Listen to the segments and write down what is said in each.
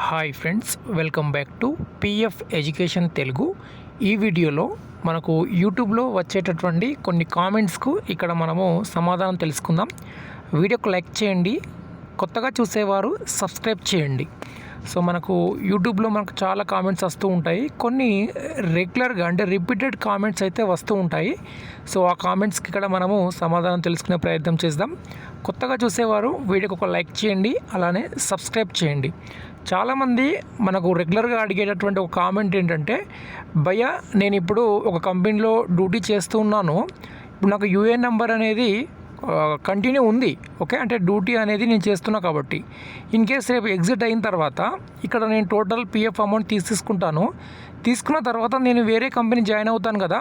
Hi friends, welcome back to PF education Telugu. ఈ వీడియోలో మనకు యూట్యూబ్లో వచ్చేటటువంటి కొన్ని కామెంట్స్కు ఇక్కడ మనము సమాధానం తెలుసుకుందాం. వీడియోకు లైక్ చేయండి, కొత్తగా చూసేవారు సబ్స్క్రైబ్ చేయండి. సో మనకు యూట్యూబ్లో మనకు చాలా కామెంట్స్ వస్తూ ఉంటాయి. కొన్ని రెగ్యులర్గా అంటే రిపీటెడ్ కామెంట్స్ అయితే వస్తూ ఉంటాయి. సో ఆ కామెంట్స్కి ఇక్కడ మనము సమాధానం తెలుసుకునే ప్రయత్నం చేద్దాం. కొత్తగా చూసేవారు వీడియోకి ఒక లైక్ చేయండి, అలానే సబ్స్క్రైబ్ చేయండి. చాలామంది మనకు రెగ్యులర్గా అడిగేటటువంటి ఒక కామెంట్ ఏంటంటే, భయ్యా నేను ఇప్పుడు ఒక కంపెనీలో డ్యూటీ చేస్తూ ఉన్నాను, ఇప్పుడు నాకు యూఏఎన్ నెంబర్ అనేది కంటిన్యూ ఉంది, ఓకే, అంటే డ్యూటీ అనేది నేను చేస్తున్నా కాబట్టి ఇన్ కేస్ రేపు ఎగ్జిట్ అయిన తర్వాత ఇక్కడ నేను టోటల్ పిఎఫ్ అమౌంట్ తీసుకున్న తర్వాత నేను వేరే కంపెనీ జాయిన్ అవుతాను కదా,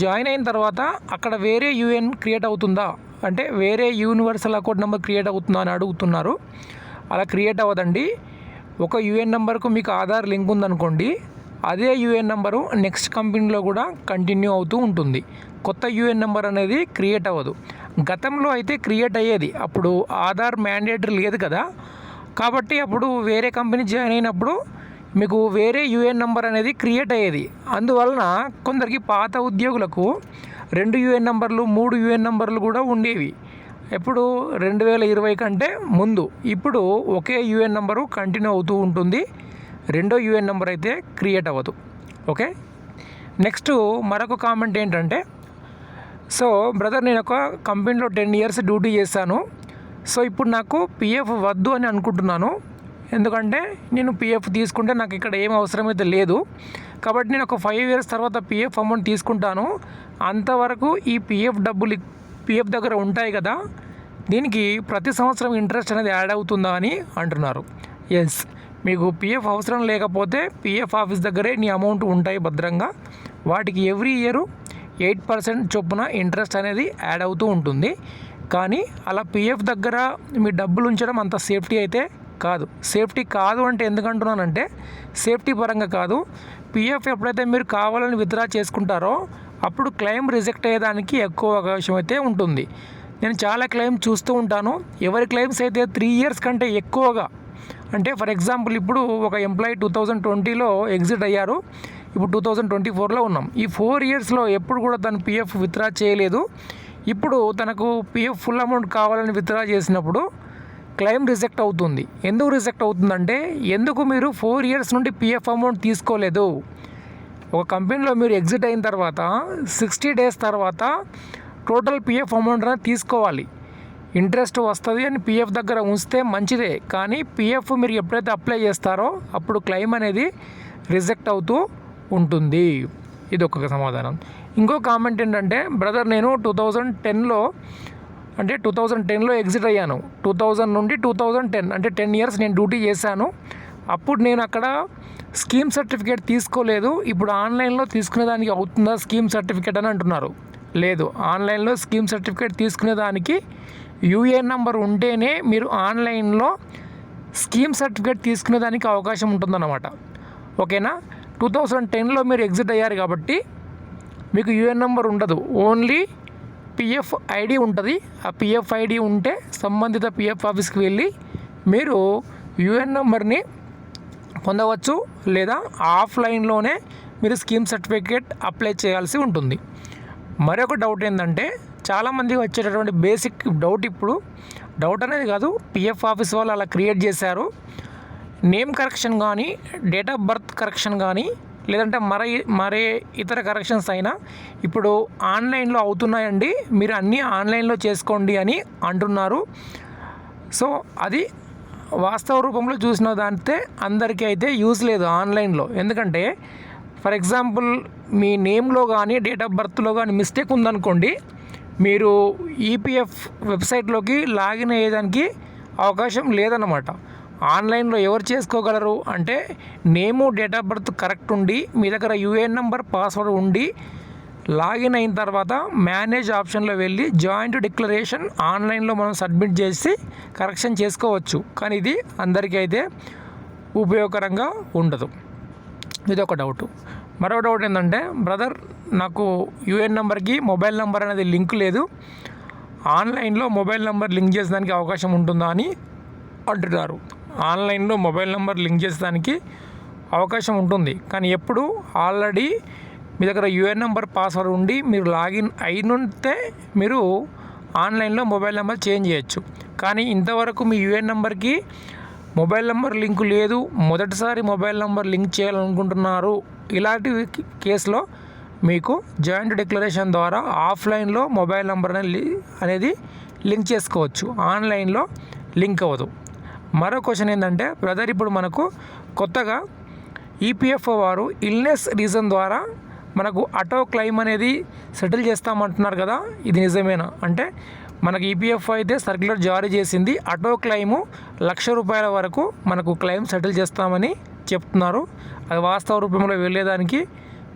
జాయిన్ అయిన తర్వాత అక్కడ వేరే యూఏఎన్ క్రియేట్ అవుతుందా, అంటే వేరే యూనివర్సల్ అకౌంట్ నెంబర్ క్రియేట్ అవుతుందా అని అడుగుతున్నారు. అలా క్రియేట్ అవ్వదండి. ఒక యూఏఎన్ నెంబర్కు మీకు ఆధార్ లింక్ ఉందనుకోండి, అదే యూఏఎన్ నెంబరు నెక్స్ట్ కంపెనీలో కూడా కంటిన్యూ అవుతూ ఉంటుంది. కొత్త యూఏఎన్ నెంబర్ అనేది క్రియేట్ అవ్వదు. గతంలో అయితే క్రియేట్ అయ్యేది, అప్పుడు ఆధార్ మ్యాండేటరీ లేదు కదా, కాబట్టి అప్పుడు వేరే కంపెనీ జాయిన్ అయినప్పుడు మీకు వేరే యూఏఎన్ నెంబర్ అనేది క్రియేట్ అయ్యేది. అందువలన కొందరికి పాత ఉద్యోగులకు 2 యూఏఎన్ నెంబర్లు 3 యూఏఎన్ నెంబర్లు కూడా ఉండేవి. ఎప్పుడు 2020 కంటే ముందు. ఇప్పుడు ఒకే యూఏఎన్ నెంబరు కంటిన్యూ అవుతూ ఉంటుంది, రెండో యూఏఎన్ నెంబర్ అయితే క్రియేట్ అవ్వదు. ఓకే, నెక్స్ట్ మరొక కామెంట్ ఏంటంటే, సో బ్రదర్ నేను ఒక కంపెనీలో 10 ఇయర్స్ డ్యూటీ చేశాను, సో ఇప్పుడు నాకు పిఎఫ్ వద్దు అని అనుకుంటున్నాను, ఎందుకంటే నేను పిఎఫ్ తీసుకుంటే నాకు ఇక్కడ ఏం అవసరమైతే లేదు, కాబట్టి నేను ఒక 5 ఇయర్స్ తర్వాత పిఎఫ్ అమౌంట్ తీసుకుంటాను, అంతవరకు ఈ పిఎఫ్ డబ్బులు పిఎఫ్ దగ్గర ఉంటాయి కదా, దీనికి ప్రతి సంవత్సరం ఇంట్రెస్ట్ అనేది యాడ్ అవుతుందా అని అంటున్నారు. ఎస్, మీకు పిఎఫ్ అవసరం లేకపోతే పిఎఫ్ ఆఫీస్ దగ్గరే నీ అమౌంట్ ఉంటాయి భద్రంగా, వాటికి ఎవ్రీ ఇయర్ 8% చొప్పున ఇంట్రెస్ట్ అనేది యాడ్ అవుతూ ఉంటుంది. కానీ అలా పిఎఫ్ దగ్గర మీ డబ్బులు ఉంచడం అంత సేఫ్టీ అయితే కాదు. సేఫ్టీ కాదు అంటే ఎందుకంటున్నానంటే, సేఫ్టీ పరంగా కాదు, పిఎఫ్ ఎప్పుడైతే మీరు కావాలని విత్డ్రా చేసుకుంటారో అప్పుడు క్లెయిమ్ రిజెక్ట్ అయ్యేదానికి ఎక్కువ అవకాశం అయితే ఉంటుంది. నేను చాలా క్లెయిమ్ చూస్తూ ఉంటాను. ఎవరి క్లెయిమ్స్ అయితే 3 ఇయర్స్ కంటే ఎక్కువగా, అంటే ఫర్ ఎగ్జాంపుల్ ఇప్పుడు ఒక ఎంప్లాయీ 2020లో ఎగ్జిట్ అయ్యారు, ఇప్పుడు 2024లో ఉన్నాం, ఈ 4 ఇయర్స్లో ఎప్పుడు కూడా తను పిఎఫ్ విత్డ్రా చేయలేదు. ఇప్పుడు తనకు పిఎఫ్ ఫుల్ అమౌంట్ కావాలని విత్డ్రా చేసినప్పుడు క్లెయిమ్ రిజెక్ట్ అవుతుంది. ఎందుకు రిజెక్ట్ అవుతుందంటే, ఎందుకు మీరు 4 ఇయర్స్ నుండి పిఎఫ్ అమౌంట్ తీసుకోలేదు. ఒక కంపెనీలో మీరు ఎగ్జిట్ అయిన తర్వాత 60 డేస్ తర్వాత టోటల్ పిఎఫ్ అమౌంట్ అనేది తీసుకోవాలి. ఇంట్రెస్ట్ వస్తుంది అని పిఎఫ్ దగ్గర ఉంచితే మంచిదే, కానీ పిఎఫ్ మీరు ఎప్పుడైతే అప్లై చేస్తారో అప్పుడు క్లెయిమ్ అనేది రిజెక్ట్ అవుతూ ఉంటుంది. ఇది ఒక సమాధానం. ఇంకో కామెంట్ ఏంటంటే, బ్రదర్ నేను 2010లో ఎగ్జిట్ అయ్యాను, 2000 నుండి 2010 అంటే 10 ఇయర్స్ నేను డ్యూటీ చేశాను, అప్పుడు నేను అక్కడ స్కీమ్ సర్టిఫికేట్ తీసుకోలేదు, ఇప్పుడు ఆన్లైన్లో తీసుకునేదానికి అవుతుందా స్కీమ్ సర్టిఫికేట్ అని అంటున్నారు. లేదు, ఆన్లైన్లో స్కీమ్ సర్టిఫికేట్ తీసుకునేదానికి యూఏఎన్ నెంబర్ ఉంటేనే మీరు ఆన్లైన్లో స్కీమ్ సర్టిఫికేట్ తీసుకునేదానికి అవకాశం ఉంటుందన్నమాట. ఓకేనా, 2010లో మీరు ఎగ్జిట్ అయ్యారు కాబట్టి మీకు యూఏఎన్ నెంబర్ ఉండదు, ఓన్లీ పిఎఫ్ ఐడి ఉంటుంది. ఆ పిఎఫ్ ఐడి ఉంటే సంబంధిత పిఎఫ్ ఆఫీస్కి వెళ్ళి మీరు యూఏఎన్ నెంబర్ని పొందవచ్చు, లేదా ఆఫ్లైన్లోనే మీరు స్కీమ్ సర్టిఫికేట్ అప్లై చేయాల్సి ఉంటుంది. మరొక డౌట్ ఏంటంటే, చాలామందికి వచ్చేటటువంటి బేసిక్ డౌట్, ఇప్పుడు డౌట్ అనేది కాదు, పిఎఫ్ ఆఫీస్ వాళ్ళు అలా క్రియేట్ చేశారు, నేమ్ కరెక్షన్ కానీ డేట్ ఆఫ్ బర్త్ కరెక్షన్ కానీ లేదంటే మరే ఇతర కరెక్షన్స్ అయినా ఇప్పుడు ఆన్లైన్లో అవుతున్నాయండి, మీరు అన్నీ ఆన్లైన్లో చేసుకోండి అని అంటున్నారు. సో అది వాస్తవ రూపంలో చూసిన దానితే అందరికీ అయితే యూజ్ లేదు ఆన్లైన్లో. ఎందుకంటే ఫర్ ఎగ్జాంపుల్ మీ నేమ్లో కానీ డేట్ ఆఫ్ బర్త్లో కానీ మిస్టేక్ ఉందనుకోండి, మీరు ఈపీఎఫ్ వెబ్సైట్లోకి లాగిన్ అయ్యేదానికి అవకాశం లేదన్నమాట. ఆన్లైన్లో ఎవరు చేసుకోగలరు అంటే, name date of birth correct ఉండి మీ దగ్గర యూఏఎన్ నెంబర్ పాస్వర్డ్ ఉండి లాగిన్ అయిన తర్వాత మేనేజ్ ఆప్షన్లో వెళ్ళి జాయింట్ డిక్లరేషన్ ఆన్లైన్లో మనం సబ్మిట్ చేసి కరెక్షన్ చేసుకోవచ్చు. కానీ ఇది అందరికీ అయితే ఉపయోగకరంగా ఉండదు. ఇది ఒక డౌట్. మరో డౌట్ ఏంటంటే, బ్రదర్ నాకు యూఏఎన్ నెంబర్కి మొబైల్ నెంబర్ అనేది లింక్ లేదు, ఆన్లైన్లో మొబైల్ నెంబర్ లింక్ చేసేదానికి అవకాశం ఉంటుందా అని అంటున్నారు. ఆన్లైన్లో మొబైల్ నెంబర్ లింక్ చేసేదానికి అవకాశం ఉంటుంది. కానీ ఎప్పుడు ఆల్రెడీ మీ దగ్గర యూఏఎన్ నెంబర్ పాస్వర్డ్ ఉండి మీరు లాగిన్ అయినుంటే మీరు ఆన్లైన్లో మొబైల్ నెంబర్ చేంజ్ చేయొచ్చు. కానీ ఇంతవరకు మీ యూఏఎన్ నెంబర్కి మొబైల్ నెంబర్ లింకు లేదు, మొదటిసారి మొబైల్ నెంబర్ లింక్ చేయాలనుకుంటున్నారు, ఇలాంటి కేసులో మీకు జాయింట్ డిక్లరేషన్ ద్వారా ఆఫ్లైన్లో మొబైల్ నెంబర్ అనేది లింక్ చేసుకోవచ్చు, ఆన్లైన్లో లింక్ అవ్వదు. మరో క్వశ్చన్ ఏంటంటే బ్రదర్, ఇప్పుడు మనకు కొత్తగా ఈపీఎఫ్ఓ వారు ఇల్నెస్ రీజన్ ద్వారా మనకు ఆటో క్లెయిమ్ అనేది సెటిల్ చేస్తామంటున్నారు కదా, ఇది నిజమేనా? అంటే మనకు ఈపీఎఫ్ఓ అయితే సర్క్యులర్ జారీ చేసింది, ఆటో క్లెయిము ₹1,00,000 వరకు మనకు క్లెయిమ్ సెటిల్ చేస్తామని చెప్తున్నారు. అది వాస్తవ రూపంలో వెళ్ళేదానికి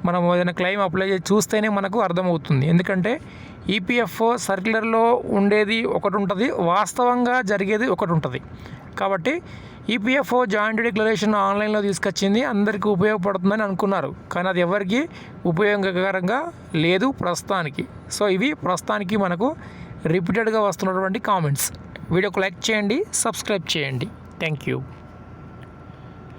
మనం ఏదైనా క్లెయిమ్ అప్లై చేసి చూస్తేనే మనకు అర్థమవుతుంది. ఎందుకంటే ఈపీఎఫ్ఓ సర్క్యులర్లో ఉండేది ఒకటి ఉంటుంది, వాస్తవంగా జరిగేది ఒకటి ఉంటుంది. కాబట్టి ఈపీఎఫ్ఓ జాయింట్ డిక్లరేషన్ ఆన్లైన్లో తీసుకొచ్చింది, అందరికీ ఉపయోగపడుతుందని అనుకున్నారు. కానీ అది ఎవరికి ఉపయోగకరంగా లేదు ప్రస్తుతానికి. సో ఇవి ప్రస్తుతానికి మనకు రిపీటెడ్గా వస్తున్నటువంటి కామెంట్స్. వీడియోకి లైక్ చేయండి, సబ్స్క్రైబ్ చేయండి. Thank you.